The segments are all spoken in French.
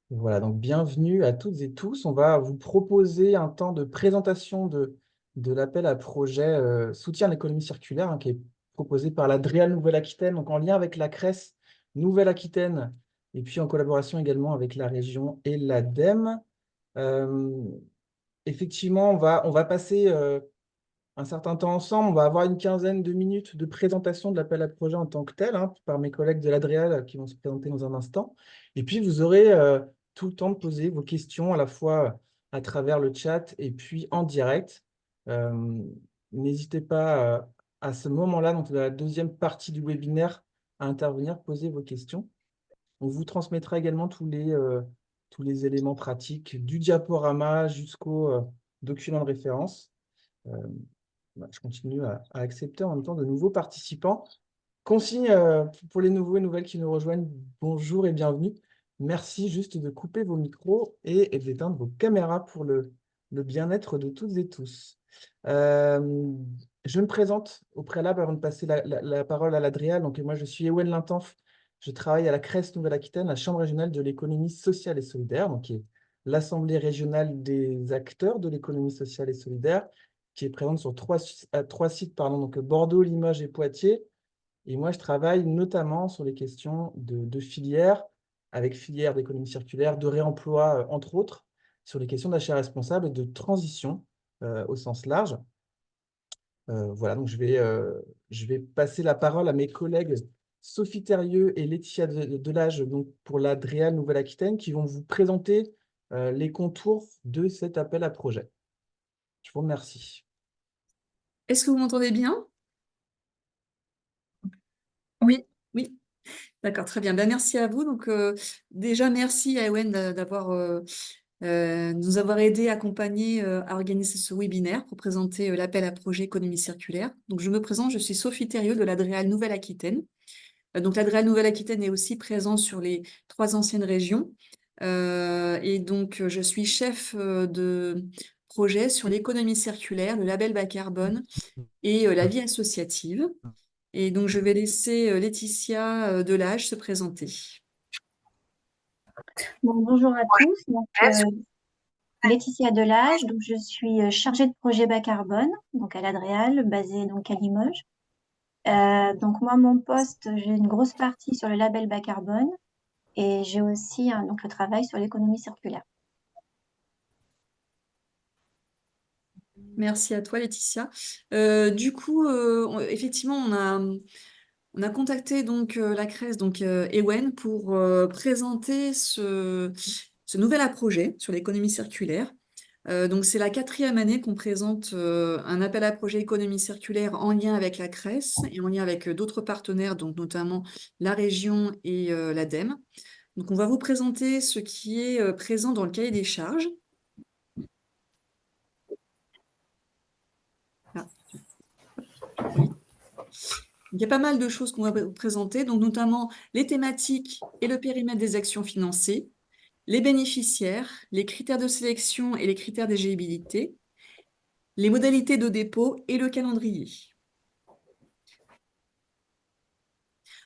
Voilà, donc bienvenue à toutes et tous. On va vous proposer un temps de présentation de l'appel à projet soutien à l'économie circulaire, qui est proposé par la DREAL Nouvelle-Aquitaine, donc en lien avec la CRES Nouvelle-Aquitaine, et puis en collaboration également avec la région et l'ADEME. Euh, Effectivement, on va passer un certain temps ensemble. On va avoir une quinzaine de minutes de présentation de l'appel à projet en tant que tel, par mes collègues de l'Adréal qui vont se présenter dans un instant. Et puis, vous aurez tout le temps de poser vos questions à la fois à travers le chat et puis en direct. Euh, N'hésitez pas à ce moment-là, donc dans la deuxième partie du webinaire, à intervenir, poser vos questions. On vous transmettra également tous les éléments pratiques, du diaporama jusqu'au document de référence. Euh, je continue à accepter en même temps de nouveaux participants. Consigne pour les nouveaux et nouvelles qui nous rejoignent, bonjour et bienvenue. Merci juste de couper vos micros et d'éteindre vos caméras pour le bien-être de toutes et tous. Euh, je me présente au préalable avant de passer la parole à l'Adréal. Donc, moi, je suis Ewen Lintanf. Je travaille à la CRES Nouvelle-Aquitaine, la Chambre régionale de l'économie sociale et solidaire, donc qui est l'Assemblée régionale des acteurs de l'économie sociale et solidaire, qui est présente sur trois sites, pardon, donc Bordeaux, Limoges et Poitiers. Et moi, je travaille notamment sur les questions de filière, avec filière d'économie circulaire, de réemploi, entre autres, sur les questions d'achat responsable et de transition au sens large. Voilà, donc je vais passer la parole à mes collègues Sophie Thérieux et Laetitia Delage, donc pour la DREAL Nouvelle-Aquitaine, qui vont vous présenter les contours de cet appel à projet. Je vous remercie. Est-ce que vous m'entendez bien? Oui, Oui, d'accord, très bien. Ben, merci à vous. Donc, déjà, merci à Ewen d'avoir nous avoir aidé, accompagné à organiser ce webinaire pour présenter l'appel à projet économie circulaire. Donc, je me présente, je suis Sophie Thérieux de l'Adréal Nouvelle-Aquitaine. Donc, l'Adréal Nouvelle-Aquitaine est aussi présent sur les 3 anciennes régions. Et donc, je suis chef de projet sur l'économie circulaire, le label bas carbone et la vie associative. Et donc, je vais laisser Laetitia Delage se présenter. bonjour à tous. Donc, Laetitia Delage, donc je suis chargée de projet bas carbone, donc à l'Adréal, basée donc à Limoges. Donc moi, mon poste, j'ai une grosse partie sur le label bas carbone et j'ai aussi donc le travail sur l'économie circulaire. Merci à toi, Laetitia. Du coup, effectivement, on a contacté donc la CRES, donc Ewen, pour présenter ce nouvel projet sur l'économie circulaire. Donc, c'est la 4e année qu'on présente un appel à projet économie circulaire en lien avec la CRES et en lien avec d'autres partenaires, donc notamment la région et l'ADEME. Donc, on va vous présenter ce qui est présent dans le cahier des charges. Ah. Il y a pas mal de choses qu'on va vous présenter, donc notamment les thématiques et le périmètre des actions financées, les bénéficiaires, les critères de sélection et les critères d'éligibilité, les modalités de dépôt et le calendrier.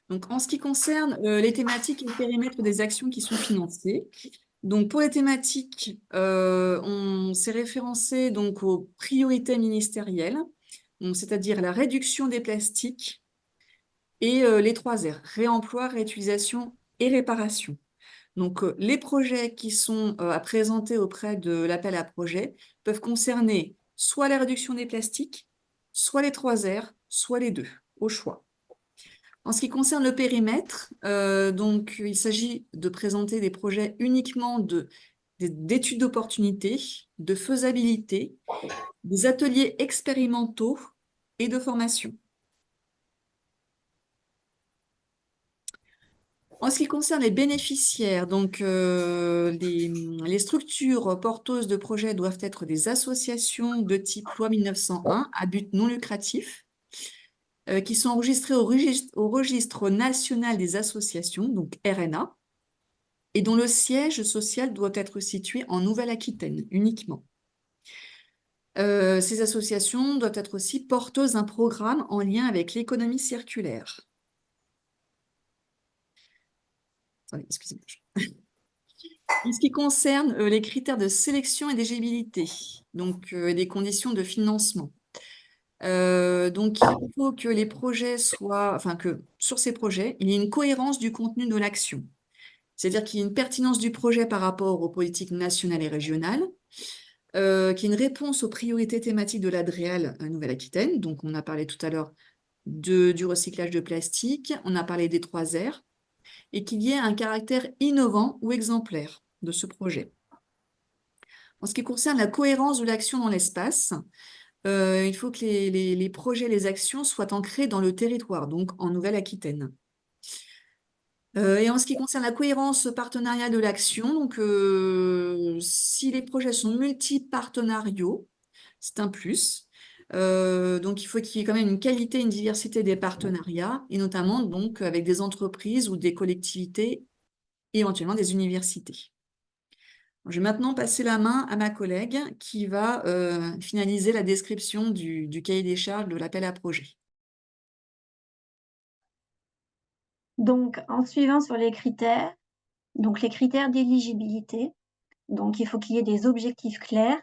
Donc, en ce qui concerne les thématiques et le périmètre des actions qui sont financées, donc pour les thématiques, on s'est référencé donc aux priorités ministérielles, c'est-à-dire la réduction des plastiques et les 3 R, réemploi, réutilisation et réparation. Donc, les projets qui sont à présenter auprès de l'appel à projet peuvent concerner soit la réduction des plastiques, soit les 3 R, soit les 2, au choix. En ce qui concerne le périmètre, donc, il s'agit de présenter des projets uniquement d'études d'opportunité, de faisabilité, des ateliers expérimentaux et de formation. En ce qui concerne les bénéficiaires, donc les structures porteuses de projets doivent être des associations de type loi 1901 à but non lucratif, qui sont enregistrées au registre national des associations, donc RNA, et dont le siège social doit être situé en Nouvelle-Aquitaine uniquement. Ces associations doivent être aussi porteuses d'un programme en lien avec l'économie circulaire. Attendez, excusez-moi. En ce qui concerne les critères de sélection et d'éligibilité, donc des conditions de financement. Donc, il faut que les projets soient, enfin que sur ces projets, il y ait une cohérence du contenu de l'action. C'est-à-dire qu'il y ait une pertinence du projet par rapport aux politiques nationales et régionales, qu'il y ait une réponse aux priorités thématiques de l'ADREAL Nouvelle-Aquitaine. Donc, on a parlé tout à l'heure du recyclage de plastique, on a parlé des 3 R, et qu'il y ait un caractère innovant ou exemplaire de ce projet. En ce qui concerne la cohérence de l'action dans l'espace, il faut que les projets, les actions soient ancrés dans le territoire, donc en Nouvelle-Aquitaine. Et en ce qui concerne la cohérence partenariale de l'action, donc si les projets sont multipartenariaux, c'est un plus. Donc il faut qu'il y ait quand même une qualité, une diversité des partenariats, et notamment donc avec des entreprises ou des collectivités, et éventuellement des universités. Je vais maintenant passer la main à ma collègue qui va finaliser la description du cahier des charges de l'appel à projet. Donc, en suivant sur les critères, donc les critères d'éligibilité, donc il faut qu'il y ait des objectifs clairs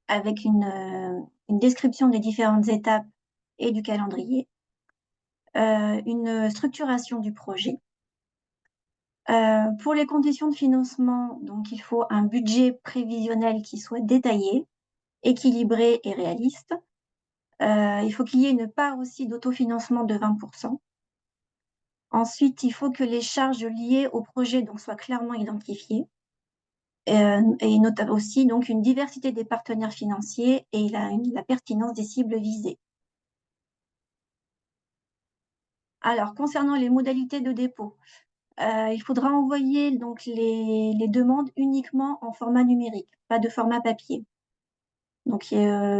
avec une description des différentes étapes et du calendrier, une structuration du projet. Pour les conditions de financement, donc il faut un budget prévisionnel qui soit détaillé, équilibré et réaliste. Il faut qu'il y ait une part aussi d'autofinancement de 20%. Ensuite, il faut que les charges liées au projet donc, soient clairement identifiées. Et notamment aussi donc, une diversité des partenaires financiers et la pertinence des cibles visées. Alors, concernant les modalités de dépôt, il faudra envoyer donc, les demandes uniquement en format numérique, pas de format papier. Donc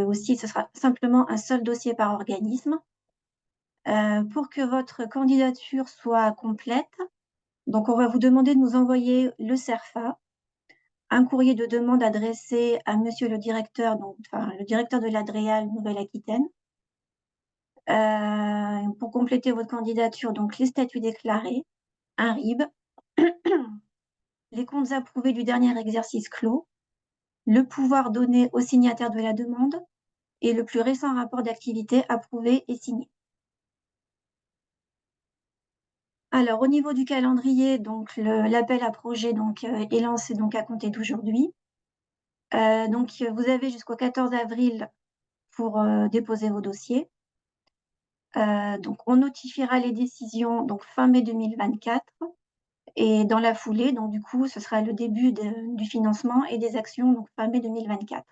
aussi, ce sera simplement un seul dossier par organisme. Pour que votre candidature soit complète, donc on va vous demander de nous envoyer le CERFA, un courrier de demande adressé à monsieur le directeur, donc, enfin, le directeur de l'ADREAL Nouvelle-Aquitaine. Pour compléter votre candidature, donc les statuts déclarés, un RIB, les comptes approuvés du dernier exercice clos, le pouvoir donné au signataire de la demande et le plus récent rapport d'activité approuvé et signé. Alors, au niveau du calendrier, donc l'appel à projet donc, est lancé donc, à compter d'aujourd'hui. Donc, vous avez jusqu'au 14 avril pour déposer vos dossiers. Donc, on notifiera les décisions donc, fin mai 2024. Et dans la foulée, donc, du coup, ce sera le début du financement et des actions donc, fin mai 2024.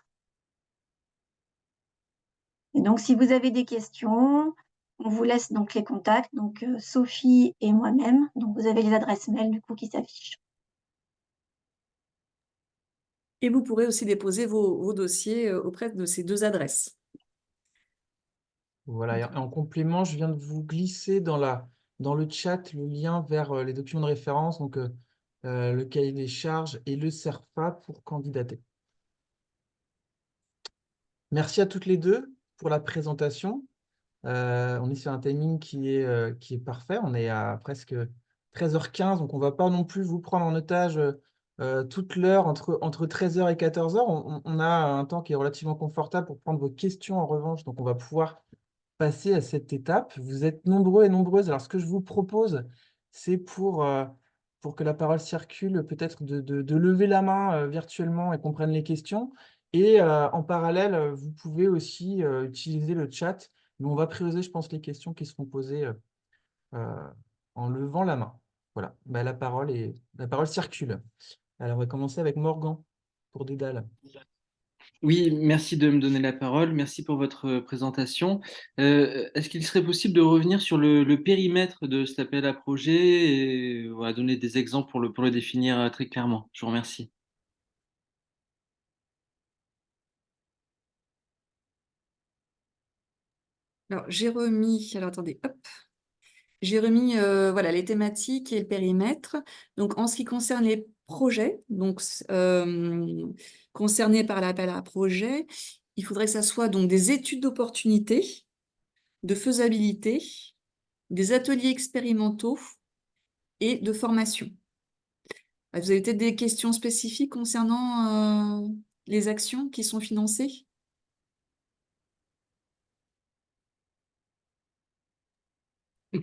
Et donc, si vous avez des questions, on vous laisse donc les contacts, donc Sophie et moi-même. Donc, vous avez les adresses mail du coup qui s'affichent. Et vous pourrez aussi déposer vos dossiers auprès de ces 2 adresses. Voilà, et en complément, je viens de vous glisser dans le chat le lien vers les documents de référence, donc le cahier des charges et le CERFA pour candidater. Merci à toutes les deux pour la présentation. On est sur un timing qui est parfait. On est à presque 13h15, donc on ne va pas non plus vous prendre en otage toute l'heure entre 13h et 14h. On a un temps qui est relativement confortable pour prendre vos questions en revanche, donc on va pouvoir passer à cette étape. Vous êtes nombreux et nombreuses. Alors, ce que je vous propose, c'est pour que la parole circule, peut-être de lever la main virtuellement et qu'on prenne les questions. Et en parallèle, vous pouvez aussi utiliser le chat. Mais on va prioriser, je pense, les questions qui seront posées en levant la main. Voilà, bah, la parole circule. Alors, on va commencer avec Morgan pour Dédale. Oui, merci de me donner la parole. Merci pour votre présentation. Est-ce qu'il serait possible de revenir sur le périmètre de cet appel à projet et voilà, donner des exemples pour le définir très clairement? Je vous remercie. Alors, j'ai remis, alors attendez, hop. J'ai remis voilà, les thématiques et le périmètre. Donc, en ce qui concerne les projets, donc, concernés par l'appel à projet, il faudrait que ça soit donc, des études d'opportunité, de faisabilité, des ateliers expérimentaux et de formation. Vous avez peut-être des questions spécifiques concernant les actions qui sont financées?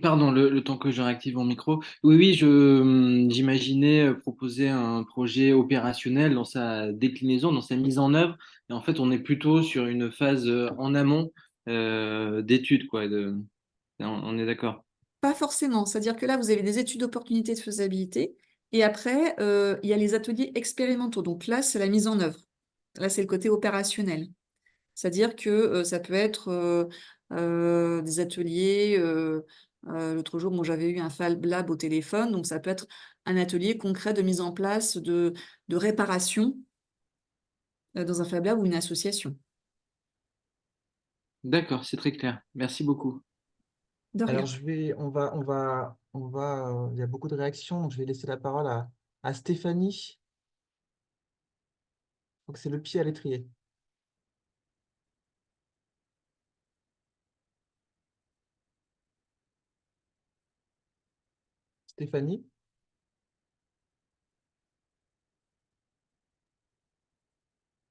Pardon, le temps que je réactive mon micro. Oui, oui, j'imaginais proposer un projet opérationnel dans sa déclinaison, dans sa mise en œuvre. Et en fait, on est plutôt sur une phase en amont d'études, quoi. On est d'accord. Pas forcément. C'est-à-dire que là, vous avez des études d'opportunité de faisabilité. Et après, il y a les ateliers expérimentaux. Donc là, c'est la mise en œuvre. Là, c'est le côté opérationnel. C'est-à-dire que ça peut être des ateliers. L'autre jour, moi, j'avais eu un Fab Lab au téléphone. Donc, ça peut être un atelier concret de mise en place de réparation dans un Fab Lab ou une association. D'accord, c'est très clair. Merci beaucoup. De Alors, rien. il y a beaucoup de réactions, donc je vais laisser la parole à Stéphanie. Donc, c'est le pied à l'étrier. Stéphanie?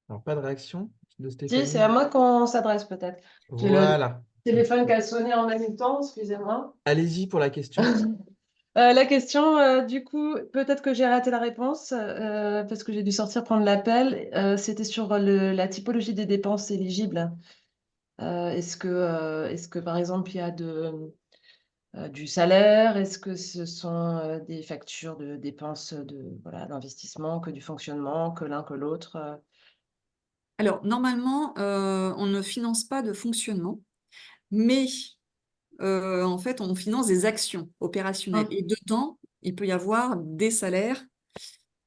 Alors, pas de réaction de Si, c'est à Stéphanie. moi qu'on s'adresse peut-être. J'ai le Voilà. téléphone qui a sonné en même temps, excusez-moi. Allez-y pour la question. La question, du coup, peut-être que j'ai raté la réponse parce que j'ai dû sortir prendre l'appel. C'était sur la typologie des dépenses éligibles. Est-ce que, par exemple, il y a du salaire? Est-ce que ce sont des factures de dépenses voilà, d'investissement, que du fonctionnement, que l'un que l'autre? Alors, normalement, on ne finance pas de fonctionnement, mais en fait, on finance des actions opérationnelles. Hum, Et dedans, il peut y avoir des salaires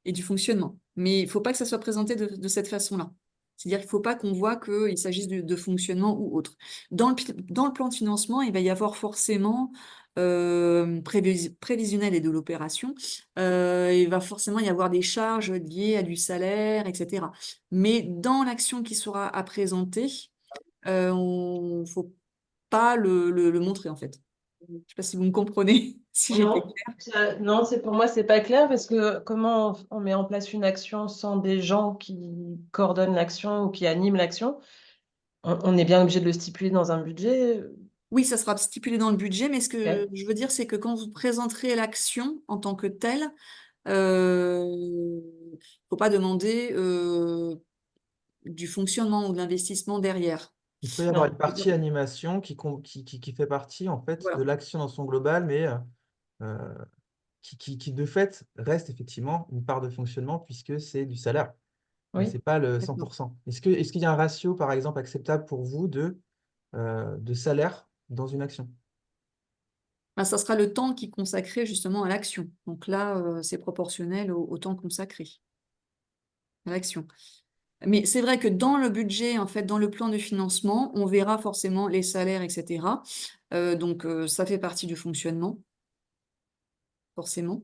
et du fonctionnement. Mais il ne faut pas que ça soit présenté de cette façon-là. C'est-à-dire qu'il ne faut pas qu'on voit qu'il s'agisse de fonctionnement ou autre. Dans le plan de financement, il va y avoir forcément prévisionnel et de l'opération. Il va forcément y avoir des charges liées à du salaire, etc. Mais dans l'action qui sera à présenter, il ne faut pas le montrer, en fait. Je ne sais pas si vous me comprenez, si j'étais Non, claire. non, c'est pour moi, c'est pas clair parce que comment on met en place une action sans des gens qui coordonnent l'action ou qui animent l'action? On est bien obligé de le stipuler dans un budget. Oui, ça sera stipulé dans le budget, mais ce que Ok. je veux dire, c'est que quand vous présenterez l'action en tant que telle, faut pas demander du fonctionnement ou de l'investissement derrière. Il peut y avoir une Non. partie animation qui fait partie en fait de Voilà. l'action dans son global, mais euh, qui de fait reste effectivement une part de fonctionnement puisque c'est du salaire, mais Oui. c'est pas le D'accord. 100%. Est-ce qu'il y a un ratio, par exemple, acceptable pour vous de salaire dans une action? Ben, ça sera le temps qui est consacré justement à l'action. Donc là, c'est proportionnel au temps consacré à l'action. Mais c'est vrai que dans le budget, en fait, dans le plan de financement, on verra forcément les salaires, etc. Donc, ça fait partie du fonctionnement, forcément.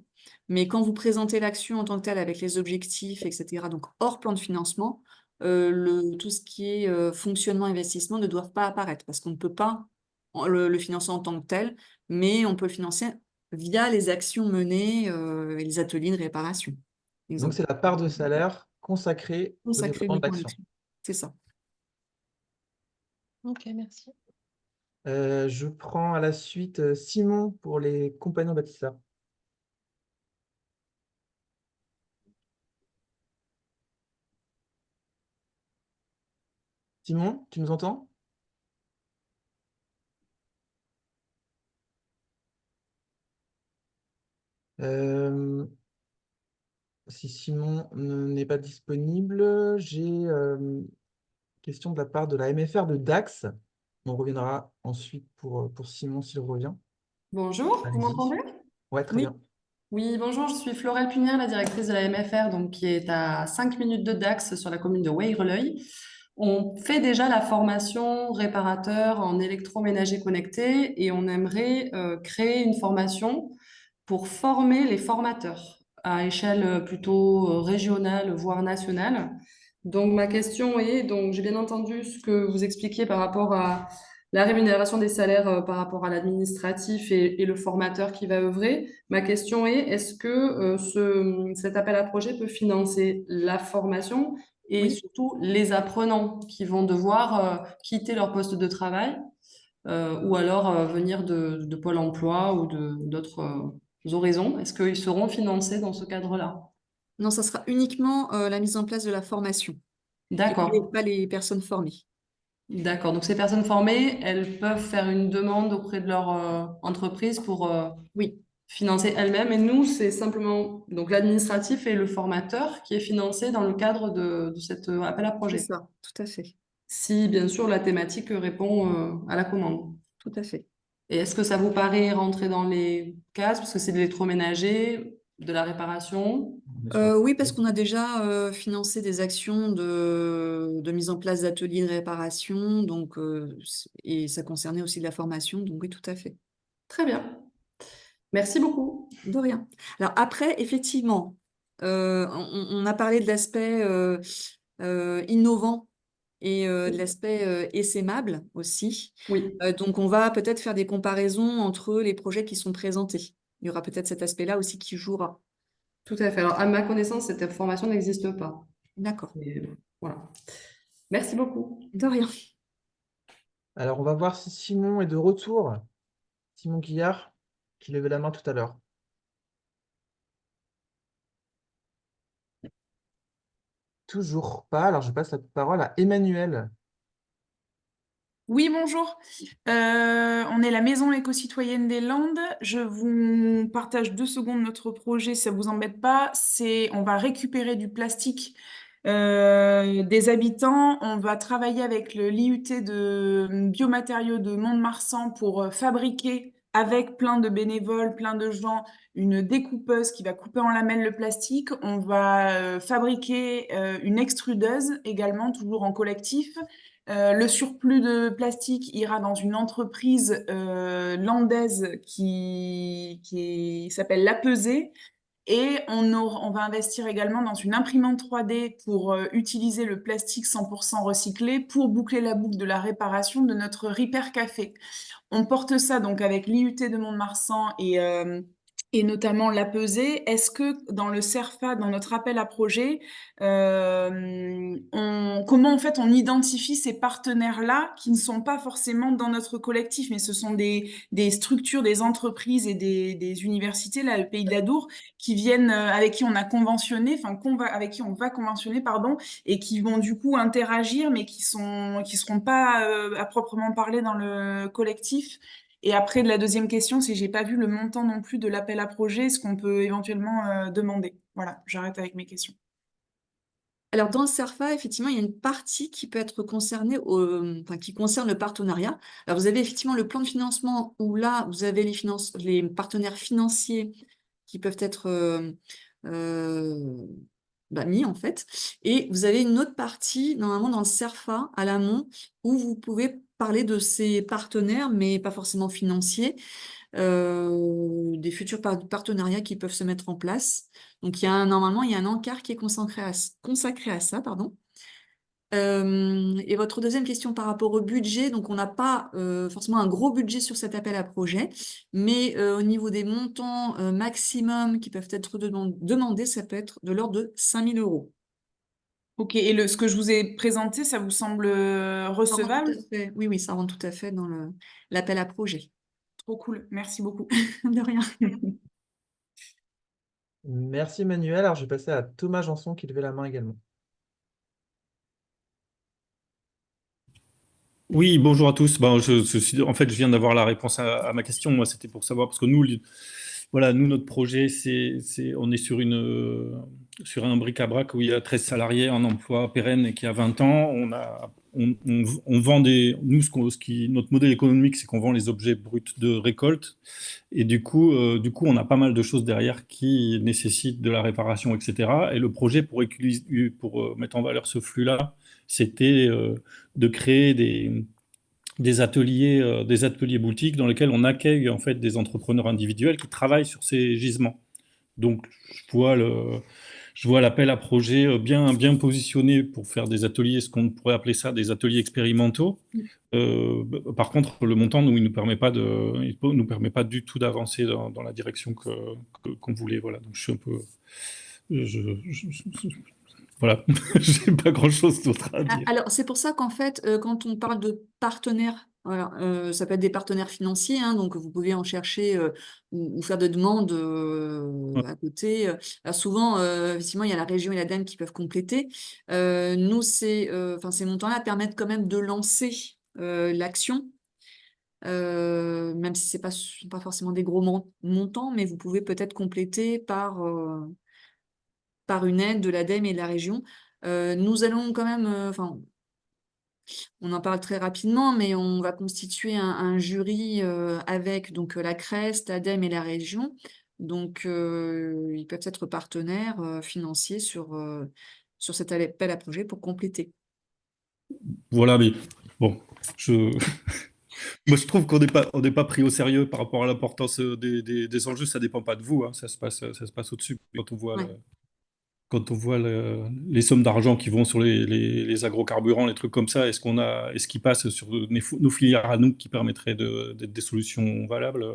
Mais quand vous présentez l'action en tant que telle avec les objectifs, etc., donc hors plan de financement, tout ce qui est fonctionnement, investissement ne doivent pas apparaître parce qu'on ne peut pas le financer en tant que tel, mais on peut le financer via les actions menées et les ateliers de réparation, Donc, exemple. c'est la part de salaire consacrée au Consacré développement de uniquement à l'action. l'action. C'est ça. Ok, merci. Je prends à la suite Simon pour les compagnons bâtisseurs. Simon, tu nous entends? Euh, Si Simon n'est pas disponible, j'ai une question de la part de la MFR de Dax. On reviendra ensuite pour Simon s'il revient. Bonjour, vous Allez-y. m'entendez? Ouais, très Oui. bien. Oui, bonjour, je suis Florelle Punière, la directrice de la MFR, donc, qui est à 5 minutes de Dax sur la commune de Weyreleuil. On fait déjà la formation réparateur en électroménager connecté et on aimerait créer une formation pour former les formateurs à échelle plutôt régionale, voire nationale. Donc ma question est, donc j'ai bien entendu ce que vous expliquiez par rapport la rémunération des salaires par rapport à l'administratif et le formateur qui va œuvrer. Ma question est, est-ce que cet appel à projet peut financer la formation et Oui, surtout les apprenants qui vont devoir quitter leur poste de travail ou alors venir de Pôle emploi ou d'autres horizons? Est-ce qu'ils seront financés dans ce cadre-là? non, ça sera uniquement la mise en place de la formation et D'accord. pas les personnes formées. D'accord. Donc ces personnes formées, elles peuvent faire une demande auprès de leur entreprise pour Oui, financer elles-mêmes. Et nous, c'est simplement donc l'administratif et le formateur qui est financé dans le cadre de cet appel à c'est projet. ça, tout à fait, Si bien sûr la thématique répond à la commande. tout à fait. Et est-ce que ça vous paraît rentrer dans les cases, parce que c'est de l'électroménager, de la réparation? On est sur le Oui, parce projet. qu'on a déjà financé des actions de mise en place d'ateliers de réparation, donc, et ça concernait aussi de la formation, donc oui, tout à fait. Très bien. Merci beaucoup. De rien. Alors après, effectivement, on a parlé de l'aspect innovant et de l'aspect essaimable aussi. Oui, Donc on va peut-être faire des comparaisons entre les projets qui sont présentés. Il y aura peut-être cet aspect-là aussi qui jouera. tout à fait. Alors, à ma connaissance, cette formation n'existe pas. D'accord. Et, voilà. Merci beaucoup. De rien. Alors, on va voir si Simon est de retour. Simon Guillard, qui levait la main tout à l'heure. Toujours pas. Alors, je passe la parole à Emmanuel. Oui, bonjour. On est la Maison éco-citoyenne des Landes. Je vous partage 2 secondes notre projet, si ça vous embête pas. On va récupérer du plastique des habitants. On va travailler avec l'IUT de biomatériaux de Mont-de-Marsan pour fabriquer avec plein de bénévoles, plein de gens, une découpeuse qui va couper en lamelles le plastique. On va fabriquer une extrudeuse également, toujours en collectif. Le surplus de plastique ira dans une entreprise landaise qui s'appelle La Pesée. Et on va investir également dans une imprimante 3D pour utiliser le plastique 100% recyclé pour boucler la boucle de la réparation de notre Repair Café. On porte ça donc avec l'IUT de Mont-de-Marsan et notamment la pesée. Est-ce que dans le CERFA, dans notre appel à projet, comment en fait on identifie ces partenaires-là qui ne sont pas forcément dans notre collectif, mais ce sont des structures, des entreprises et des universités, là, le Pays de la Dour, qui viennent, avec qui on a conventionné, enfin avec qui on va conventionner, pardon, et qui vont du coup interagir, mais qui seront pas à proprement parler dans le collectif. Et après, de la deuxième question, c'est j'ai pas vu le montant non plus de l'appel à projet, ce qu'on peut éventuellement demander. Voilà, j'arrête avec mes questions. Alors, dans le CERFA, effectivement, il y a une partie qui peut être concernée, enfin, qui concerne le partenariat. Alors, vous avez effectivement le plan de financement où là, vous avez les partenaires financiers qui peuvent être euh, mis, en fait. Et vous avez une autre partie, normalement, dans le CERFA, à l'amont, où vous pouvez parler de ces partenaires, mais pas forcément financiers, des futurs partenariats qui peuvent se mettre en place. Donc, normalement, il y a un encart qui est consacré à ça, pardon. Et votre deuxième question par rapport au budget, donc on n'a pas forcément un gros budget sur cet appel à projet, mais au niveau des montants maximum qui peuvent être demandés, ça peut être de l'ordre de 5 000 euros. Ok, et ce que je vous ai présenté, ça vous semble Ça rentre tout recevable? à fait. Oui, oui, ça rentre tout à fait dans l'appel à projet. Trop cool, merci beaucoup. De rien. Merci Emmanuel. Alors, je vais passer à Thomas Janson, qui levait la main également. Oui, bonjour à tous. Ben, en fait, je viens d'avoir la réponse à ma question. Moi, c'était pour savoir, parce que nous, voilà, nous, notre projet, on est sur un bric-à-brac où il y a 13 salariés en emploi pérenne et qui a 20 ans. On vend nous, notre modèle économique, c'est qu'on vend les objets bruts de récolte. Et du coup, on a pas mal de choses derrière qui nécessitent de la réparation, etc. Et le projet pour mettre en valeur ce flux-là, c'était de créer des ateliers boutiques dans lesquels on accueille en fait des entrepreneurs individuels qui travaillent sur ces gisements. Donc, je vois l'appel à projet bien positionné pour faire des ateliers, ce qu'on pourrait appeler ça des ateliers expérimentaux. Par contre, le montant il nous permet pas du tout d'avancer dans la direction qu'on voulait. Voilà. Donc, je suis un peu, voilà, j'ai pas grand-chose d'autre à dire. Alors, c'est pour ça qu'en fait, quand on parle de partenaires, voilà, ça peut être des partenaires financiers, hein, donc vous pouvez en chercher ou faire des demandes à côté. Alors souvent, effectivement, il y a la région et l'ADEME qui peuvent compléter. Nous, ces montants-là permettent quand même de lancer l'action, même si ce sont pas forcément des gros montants, mais vous pouvez peut-être compléter par une aide de l'ADEME et de la région. Nous allons quand même, on en parle très rapidement, mais on va constituer un jury avec donc la CREST, l'ADEME et la région. Donc, ils peuvent être partenaires financiers sur cet appel à projet pour compléter. Voilà, mais bon, moi je trouve qu'on n'est pas pris au sérieux par rapport à l'importance des enjeux. Ça dépend pas de vous, hein, ça se passe au-dessus. Quand on voit les sommes d'argent qui vont sur les agrocarburants, les trucs comme ça, est-ce qu'ils passent sur nos filières à nous qui permettraient d'être des solutions valables?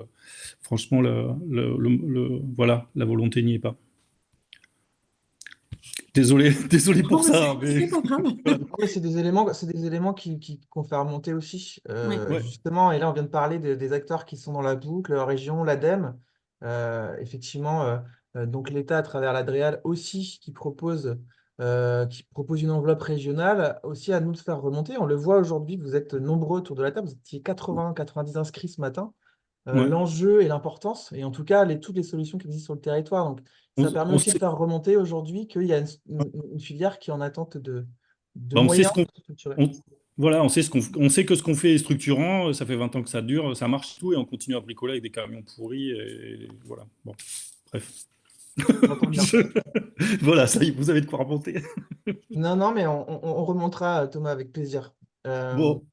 Franchement, voilà, la volonté n'y est pas. Désolé pour ça. C'est pas grave. Oui, c'est des éléments qu'on fait remonter aussi, Ouais. justement. Et là, on vient de parler des acteurs qui sont dans la boucle, la région, l'ADEME. Effectivement, donc l'État, à travers l'Adréal aussi, qui propose une enveloppe régionale, aussi à nous de faire remonter. On le voit aujourd'hui, vous êtes nombreux autour de la table, vous étiez 80-90 inscrits ce matin. Ouais. L'enjeu et l'importance, et en tout cas toutes les solutions qui existent sur le territoire. Donc, ça permet aussi de faire remonter aujourd'hui qu'il y a une filière qui est en attente de moyens structurés. Voilà, on sait que ce qu'on fait est structurant, ça fait 20 ans que ça dure, ça marche tout, et on continue à bricoler avec des camions pourris, et voilà. Bon, bref. Voilà, ça y est, vous avez de quoi remonter. Non, mais on remontera, Thomas, avec plaisir. Bon.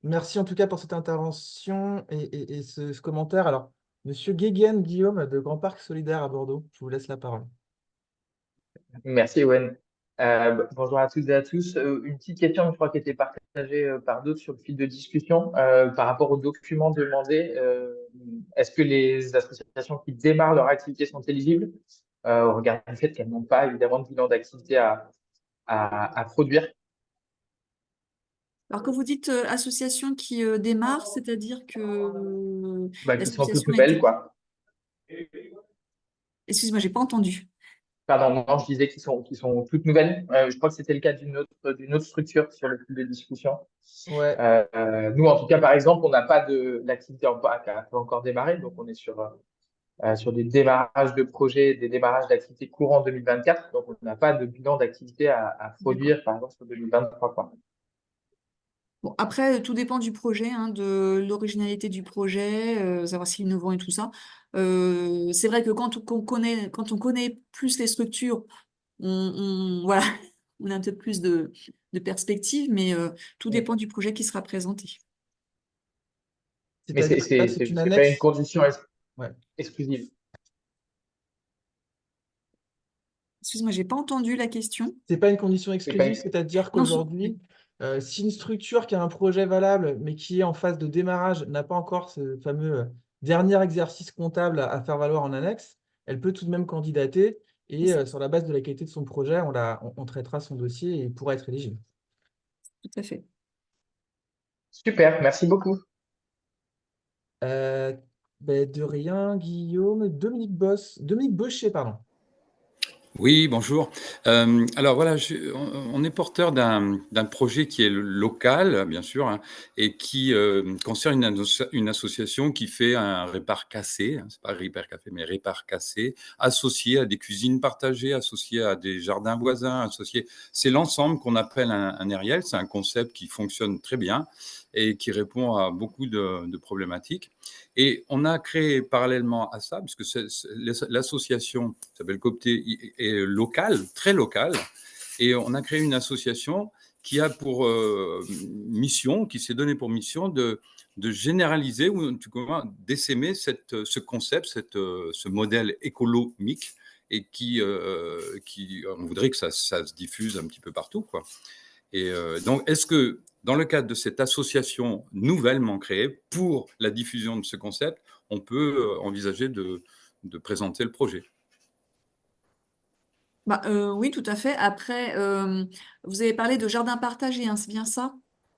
Merci en tout cas pour cette intervention et ce commentaire. Alors, Monsieur Guéguen Guillaume de Grand Parc Solidaire à Bordeaux, je vous laisse la parole. Merci, Owen. Bonjour à toutes et à tous. Une petite question, je crois, qui était partagée par d'autres sur le fil de discussion par rapport aux documents demandés. Est-ce que les associations qui démarrent leur activité sont éligibles au regard du fait qu'elles n'ont pas évidemment de bilan d'activité à produire? Alors, quand vous dites association qui démarre, c'est-à-dire que Qui sont toutes l'association a nouvelles, été... quoi. Excuse-moi, j'ai pas entendu. Pardon, non, je disais qu'ils sont toutes nouvelles. Je crois que c'était le cas d'une autre structure sur le fil de discussion. Ouais. Nous, en tout cas, par exemple, on n'a pas l'activité qui n'a pas encore démarré, donc on est sur des démarrages de projets, des démarrages d'activité courant 2024, donc on n'a pas de bilan d'activité à produire, par exemple, sur 2023, quoi. Bon, après, tout dépend du projet, hein, de l'originalité du projet, savoir s'il est innovant et tout ça. C'est vrai que quand on connaît plus les structures, voilà, on a un peu plus de perspective, mais tout dépend du projet qui sera présenté. Mais c'est pas une condition exclusive. Excuse-moi, j'ai pas entendu la question. C'est pas une condition exclusive, c'est-à-dire qu'aujourd'hui, si une structure qui a un projet valable, mais qui est en phase de démarrage, n'a pas encore ce fameux dernier exercice comptable à faire valoir en annexe, elle peut tout de même candidater et sur la base de la qualité de son projet, on traitera son dossier et il pourra être éligible. Tout à fait. Super, merci beaucoup. De rien, Guillaume. Dominique Bochet, pardon. Oui, bonjour. Alors voilà, on est porteur d'un projet qui est local, bien sûr, hein, et qui concerne une association qui fait un répar cassé, hein, c'est pas Repair Café, mais répar cassé, associé à des cuisines partagées, associé à des jardins voisins, c'est l'ensemble qu'on appelle un aériel. C'est un concept qui fonctionne très bien et qui répond à beaucoup de problématiques. Et on a créé parallèlement à ça, puisque l'association s'appelle Coopté, est locale, très locale, et on a créé une association qui a pour mission, qui s'est donné pour mission de généraliser ou en tout cas d'essaimer ce concept, ce modèle écolomique, et qui on voudrait que ça se diffuse un petit peu partout, quoi. Et donc, est-ce que dans le cadre de cette association nouvellement créée pour la diffusion de ce concept, on peut envisager de présenter le projet? Bah, oui, tout à fait. Après, vous avez parlé de jardin partagé, hein, c'est bien ça?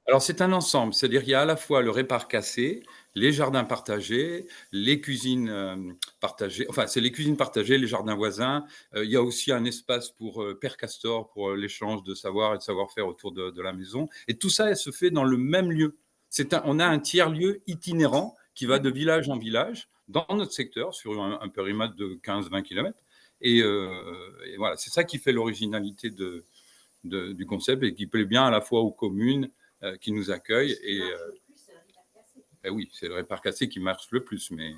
Alors, c'est un ensemble, c'est-à-dire qu'il y a à la fois le répart cassé, les jardins partagés, les cuisines partagées, enfin, c'est les cuisines partagées, les jardins voisins. Il y a aussi un espace pour Père Castor, pour l'échange de savoir et de savoir-faire autour de la maison. Et tout ça, elle se fait dans le même lieu. On a un tiers-lieu itinérant qui va de village en village dans notre secteur, sur un périmètre de 15-20 km. Et voilà, c'est ça qui fait l'originalité du concept et qui plaît bien à la fois aux communes qui nous accueillent. Et oui, c'est le répart cassé qui marche le plus, mais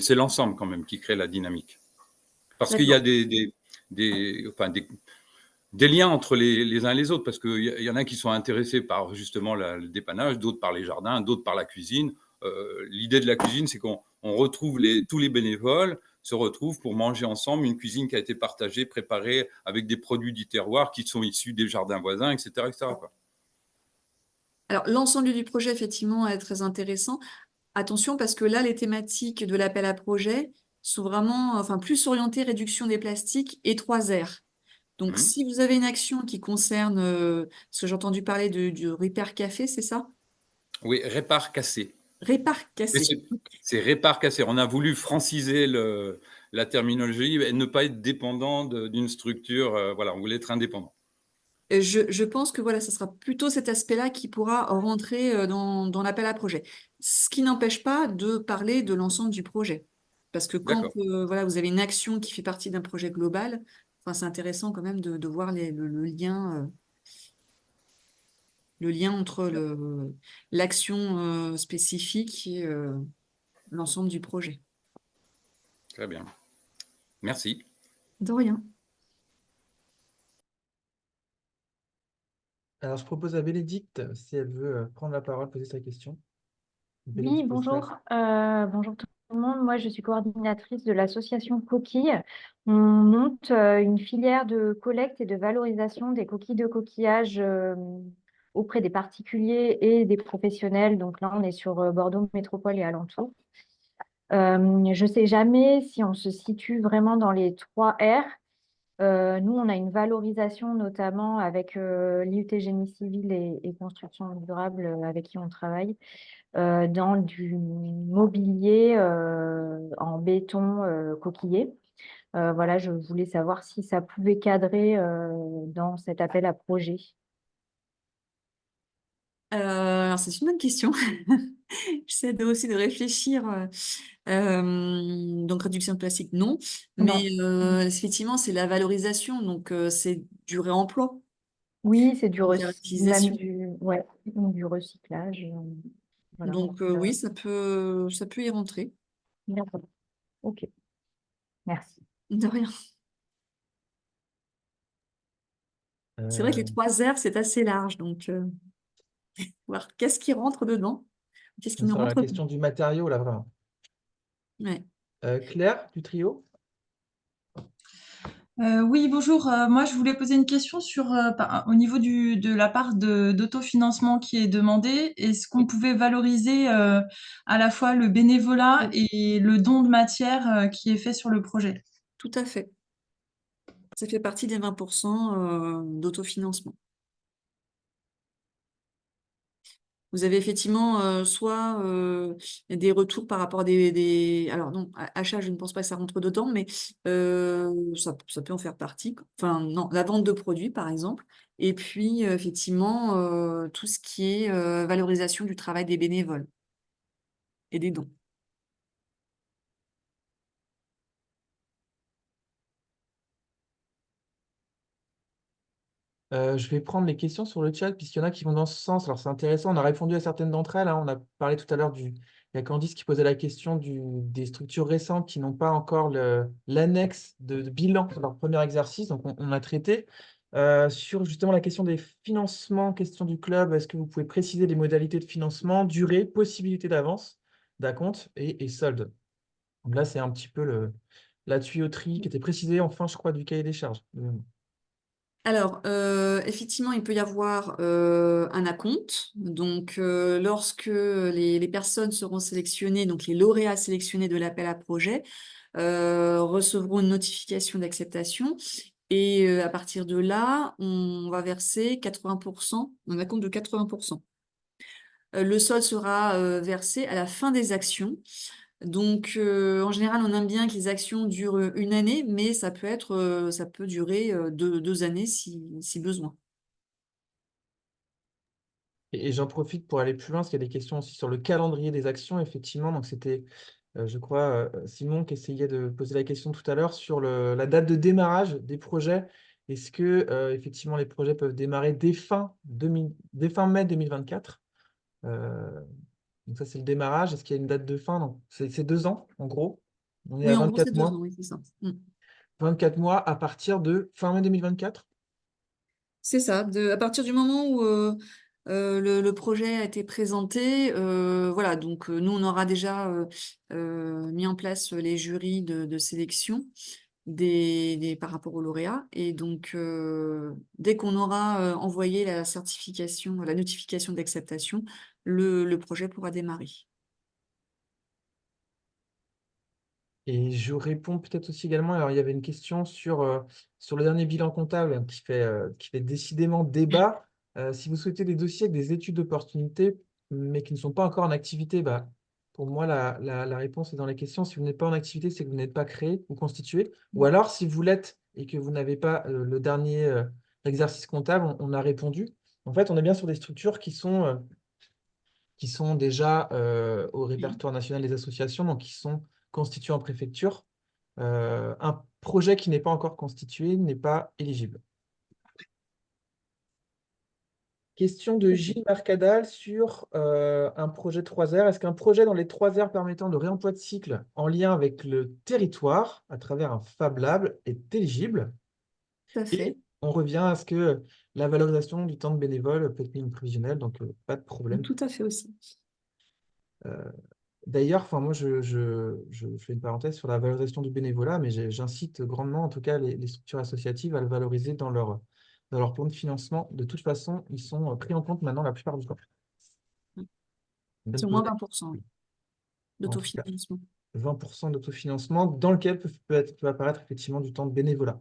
c'est l'ensemble quand même qui crée la dynamique. Parce qu'il y a des liens entre les uns et les autres, parce qu'il y en a qui sont intéressés par justement le dépannage, d'autres par les jardins, d'autres par la cuisine. L'idée de la cuisine, c'est qu'on retrouve tous les bénévoles se retrouvent pour manger ensemble une cuisine qui a été partagée, préparée avec des produits du terroir qui sont issus des jardins voisins, etc. etc. quoi. Alors, l'ensemble du projet, effectivement, est très intéressant. Attention, parce que là, les thématiques de l'appel à projet sont vraiment, enfin, plus orientées réduction des plastiques et 3R. Donc, si vous avez une action qui concerne, ce que j'ai entendu parler du Repair Café, c'est ça? Oui, répart cassé. Répar cassé. C'est répart cassé. On a voulu franciser la terminologie et ne pas être dépendant d'une structure. Voilà, on voulait être indépendant. Je pense que voilà, ce sera plutôt cet aspect-là qui pourra rentrer dans l'appel à projet. Ce qui n'empêche pas de parler de l'ensemble du projet. Parce que quand voilà, vous avez une action qui fait partie d'un projet global, enfin, c'est intéressant quand même de voir le lien entre l'action spécifique et l'ensemble du projet. Très bien. Merci. De rien. Alors, je propose à Bénédicte, si elle veut prendre la parole, poser sa question. Oui, Bénédicte bonjour. Bonjour tout le monde. Moi, je suis coordinatrice de l'association Coquille. On monte une filière de collecte et de valorisation des coquilles de coquillage auprès des particuliers et des professionnels. Donc là, on est sur Bordeaux Métropole et alentours. Je ne sais jamais si on se situe vraiment dans les 3 R. Nous, on a une valorisation notamment avec l'IUT Génie Civil et Construction Durable avec qui on travaille dans du mobilier en béton coquillé. Voilà, je voulais savoir si ça pouvait cadrer dans cet appel à projet. Alors, c'est une bonne question. J'essaie aussi de réfléchir. Donc, réduction de plastique, non. Mais effectivement, c'est la valorisation. Donc, c'est du réemploi. Oui, c'est du réutilisation. du recyclage. Voilà. Donc, oui, ça peut y rentrer. D'accord. Ok. Merci. De rien. C'est vrai que les 3 R, c'est assez large. Donc, voir qu'est-ce qui rentre dedans, qu'est-ce qui ne sur la rentre pas. question du matériau, là, vraiment. Ouais. Claire, du trio? Oui, bonjour. Moi, je voulais poser une question au niveau de la part d'autofinancement qui est demandée. Est-ce qu'on pouvait valoriser à la fois le bénévolat et le don de matière qui est fait sur le projet? Tout à fait. Ça fait partie des 20% d'autofinancement. Vous avez effectivement soit des retours par rapport à alors non, achat, je ne pense pas que ça rentre dedans, mais ça peut en faire partie. Enfin, non, la vente de produits, par exemple. Et puis, effectivement, tout ce qui est valorisation du travail des bénévoles et des dons. Je vais prendre les questions sur le chat, puisqu'il y en a qui vont dans ce sens. Alors, c'est intéressant, on a répondu à certaines d'entre elles. On a parlé tout à l'heure il y a Candice qui posait la question des structures récentes qui n'ont pas encore l'annexe de bilan sur leur premier exercice. Donc, on a traité. Sur justement la question des financements, question du club, est-ce que vous pouvez préciser les modalités de financement, durée, possibilité d'avance, d'acompte et solde? Donc là, c'est un petit peu la tuyauterie qui était précisée en fin, je crois, du cahier des charges. Alors, effectivement, il peut y avoir un acompte. Donc, lorsque les personnes seront sélectionnées, donc les lauréats sélectionnés de l'appel à projet, recevront une notification d'acceptation. Et à partir de là, on va verser 80%, un acompte de 80%. Le solde sera versé à la fin des actions. Donc, en général, on aime bien que les actions durent une année, mais ça peut durer 2 années si besoin. Et j'en profite pour aller plus loin, parce qu'il y a des questions aussi sur le calendrier des actions, effectivement. Donc, c'était, je crois, Simon qui essayait de poser la question tout à l'heure sur la date de démarrage des projets. Est-ce que, effectivement, les projets peuvent démarrer dès fin mai 2024? Donc, ça, c'est le démarrage. Est-ce qu'il y a une date de fin? Non, c'est 2 ans, en gros. On est Oui, à en gros, 24 c'est 2 ans, mois. oui, c'est ça. 24 mois à partir de fin mai 2024? C'est ça. À partir du moment où le projet a été présenté, voilà, donc nous, on aura déjà mis en place les jurys de sélection par rapport aux lauréats. Et donc, dès qu'on aura envoyé la certification, la notification d'acceptation, le projet pourra démarrer. Et je réponds peut-être aussi également, alors il y avait une question sur le dernier bilan comptable hein, qui fait décidément débat. Si vous souhaitez des dossiers avec des études d'opportunité, mais qui ne sont pas encore en activité, bah, pour moi, la réponse est dans les questions. Si vous n'êtes pas en activité, c'est que vous n'êtes pas créé ou constitué. Ou alors, si vous l'êtes et que vous n'avez pas le dernier exercice comptable, on a répondu. En fait, on est bien sur des structures qui sont déjà au répertoire national des associations, donc qui sont constituées en préfecture. Un projet qui n'est pas encore constitué n'est pas éligible. Question de Gilles Marcadal sur un projet 3R. Est-ce qu'un projet dans les 3R permettant le réemploi de cycle en lien avec le territoire à travers un Fab Lab est éligible? Tout à Et fait. on revient à ce que la valorisation du temps de bénévole peut être mise prévisionnelle, donc pas de problème. Tout à fait aussi. D'ailleurs, enfin, moi, je fais une parenthèse sur la valorisation du bénévolat, mais j'incite grandement, en tout cas, les structures associatives à le valoriser dans leur plan de financement. De toute façon, ils sont pris en compte maintenant la plupart du temps. C'est au moins 20%, oui, En tout cas, d'autofinancement. 20% d'autofinancement dans lequel peut apparaître effectivement du temps de bénévolat.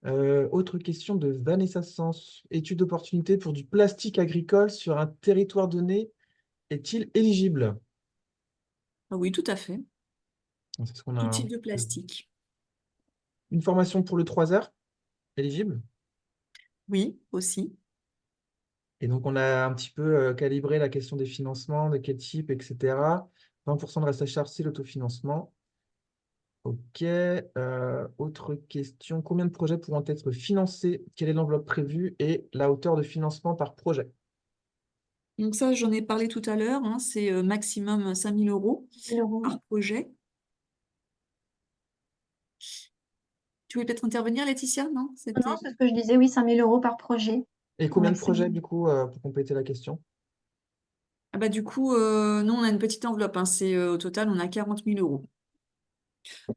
Autre question de Vanessa Sens. Étude d'opportunité pour du plastique agricole sur un territoire donné est-il éligible? Ah oui, tout à fait. C'est ce qu'on Tout a type de plastique. Une formation pour le 3R, éligible? Oui, aussi. Et donc, on a un petit peu calibré la question des financements, de quel type, etc. 20% de reste à charge, c'est l'autofinancement. OK. Autre question. Combien de projets pourront être financés? Quelle est l'enveloppe prévue et la hauteur de financement par projet? Donc ça, j'en ai parlé tout à l'heure, hein, c'est maximum 5 000 € 1000 € par projet. Tu voulais peut-être intervenir, Laetitia? Non? Non, c'est ce que je disais, oui, 5 000 € par projet. Et combien de Maximum. projets, du coup, pour compléter la question? Ah bah, du coup, nous, on a une petite enveloppe, hein, au total, on a 40 000 €.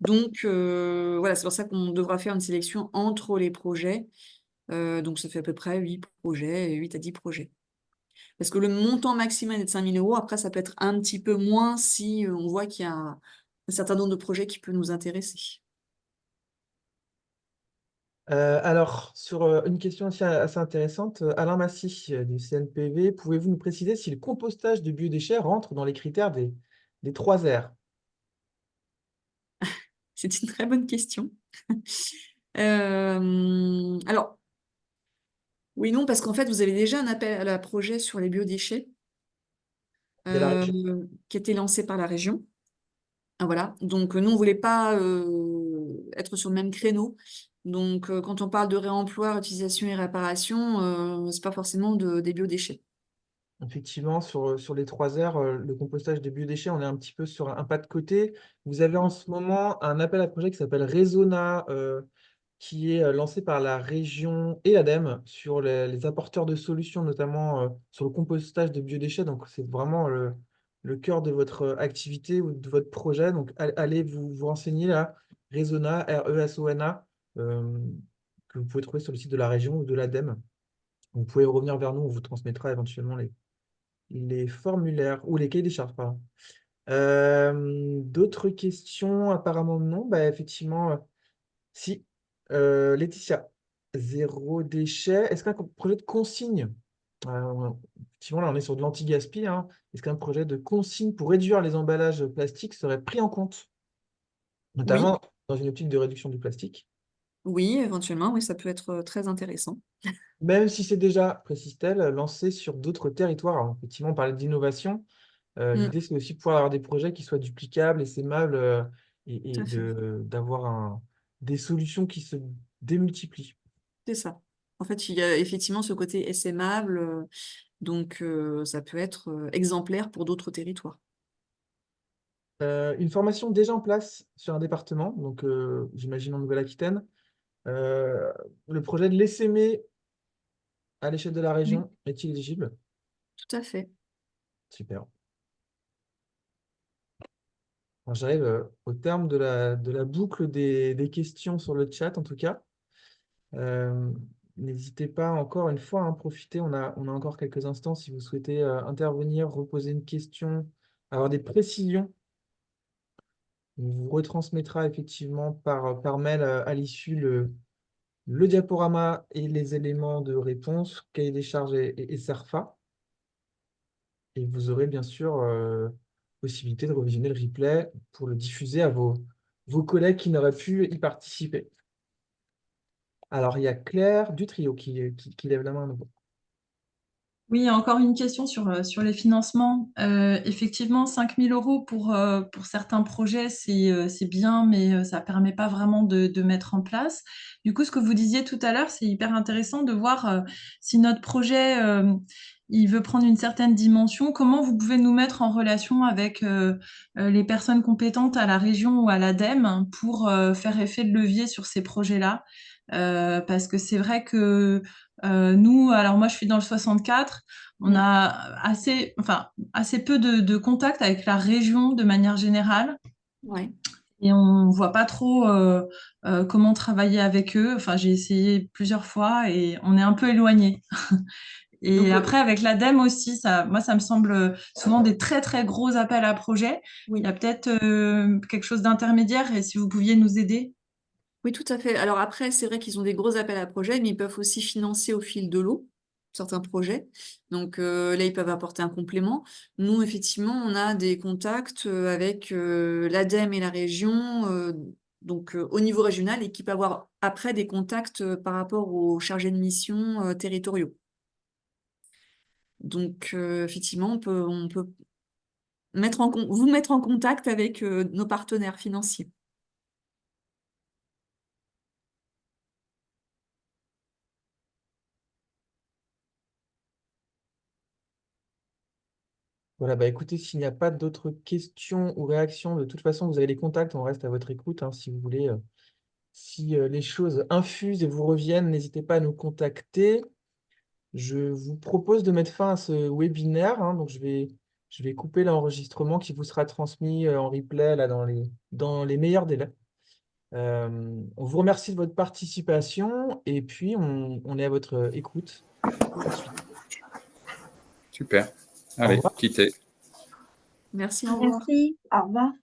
Donc, voilà, c'est pour ça qu'on devra faire une sélection entre les projets. Donc, ça fait à peu près 8 projets, 8 à 10 projets. Parce que le montant maximal est de 5 000 €. Après, ça peut être un petit peu moins si on voit qu'il y a un certain nombre de projets qui peut nous intéresser. Alors, sur une question aussi assez intéressante, Alain Massy du CNPV, pouvez-vous nous préciser si le compostage de biodéchets rentre dans les critères des 3R? C'est une très bonne question. Alors, oui, non, parce qu'en fait, vous avez déjà un appel à projet sur les biodéchets De la région. qui a été lancé par la région. Ah, voilà. Donc, nous, on ne voulait pas être sur le même créneau. Donc, quand on parle de réemploi, utilisation et réparation, ce n'est pas forcément des biodéchets. Effectivement, sur les 3R, le compostage des biodéchets, on est un petit peu sur un pas de côté. Vous avez en ce moment un appel à projet qui s'appelle Resona, qui est lancé par la région et l'ADEME sur les apporteurs de solutions, notamment sur le compostage de biodéchets. Donc, c'est vraiment le cœur de votre activité ou de votre projet. Donc, allez vous renseigner là, Resona, RESONA, que vous pouvez trouver sur le site de la région ou de l'ADEME. Vous pouvez revenir vers nous, on vous transmettra éventuellement les formulaires ou les cahiers des charges, pardon. D'autres questions? Apparemment non. Bah, effectivement, si. Laetitia, zéro déchet. Est-ce qu'un projet de consigne, effectivement, là on est sur de l'anti-gaspi, hein. Est-ce qu'un projet de consigne pour réduire les emballages plastiques serait pris en compte, Oui, notamment dans une optique de réduction du plastique? oui, éventuellement, oui, ça peut être très intéressant. Même si c'est déjà, précise-t-elle, lancé sur d'autres territoires. Alors, effectivement, on parlait d'innovation. Mm, L'idée, c'est aussi de pouvoir avoir des projets qui soient duplicables, essaimables, tout et à fait. d'avoir des solutions qui se démultiplient. C'est ça. En fait, il y a effectivement ce côté SMable, donc ça peut être exemplaire pour d'autres territoires. Une formation déjà en place sur un département, donc j'imagine en Nouvelle-Aquitaine. Le projet de l'essaimé à l'échelle de la Oui, région est-il éligible? tout à fait. Super. Alors, j'arrive au terme de la boucle des questions sur le chat, en tout cas. Euh, N'hésitez pas encore une fois à en profiter. On a encore quelques instants si vous souhaitez intervenir, reposer une question, avoir des précisions. On vous retransmettra effectivement par mail à l'issue le diaporama et les éléments de réponse, cahier des charges et CERFA. Et vous aurez bien sûr possibilité de revisionner le replay pour le diffuser à vos collègues qui n'auraient pu y participer. Alors, il y a Claire du trio qui lève la main à nouveau. Oui, encore une question sur les financements. Effectivement, 5 000 € pour certains projets, c'est bien, mais ça ne permet pas vraiment de mettre en place. Du coup, ce que vous disiez tout à l'heure, c'est hyper intéressant de voir si notre projet il veut prendre une certaine dimension, comment vous pouvez nous mettre en relation avec les personnes compétentes à la région ou à l'ADEME pour faire effet de levier sur ces projets-là. Parce que c'est vrai que nous, alors moi je suis dans le 64, on a assez peu de contact avec la région de manière générale Ouais. et on voit pas trop comment travailler avec eux. Enfin, j'ai essayé plusieurs fois et on est un peu éloigné. Donc, Et après, avec l'ADEME aussi, moi, ça me semble souvent des très, très gros appels à projets. Il y oui. a peut-être quelque chose d'intermédiaire et si vous pouviez nous aider. Oui, tout à fait. Alors après, c'est vrai qu'ils ont des gros appels à projets, mais ils peuvent aussi financer au fil de l'eau certains projets. Donc là, ils peuvent apporter un complément. Nous, effectivement, on a des contacts avec l'ADEME et la région, donc au niveau régional, et qui peuvent avoir après des contacts par rapport aux chargés de mission territoriaux. Donc effectivement, on peut vous mettre en contact avec nos partenaires financiers. Voilà, bah écoutez, s'il n'y a pas d'autres questions ou réactions, de toute façon, vous avez les contacts, on reste à votre écoute, hein, si vous voulez. Si les choses infusent et vous reviennent, n'hésitez pas à nous contacter. Je vous propose de mettre fin à ce webinaire, hein, donc je vais couper l'enregistrement qui vous sera transmis en replay là, dans les meilleurs délais. On vous remercie de votre participation et puis on est à votre écoute. Super. Au Allez, revoir. quittez. Merci, au revoir. Merci, au revoir.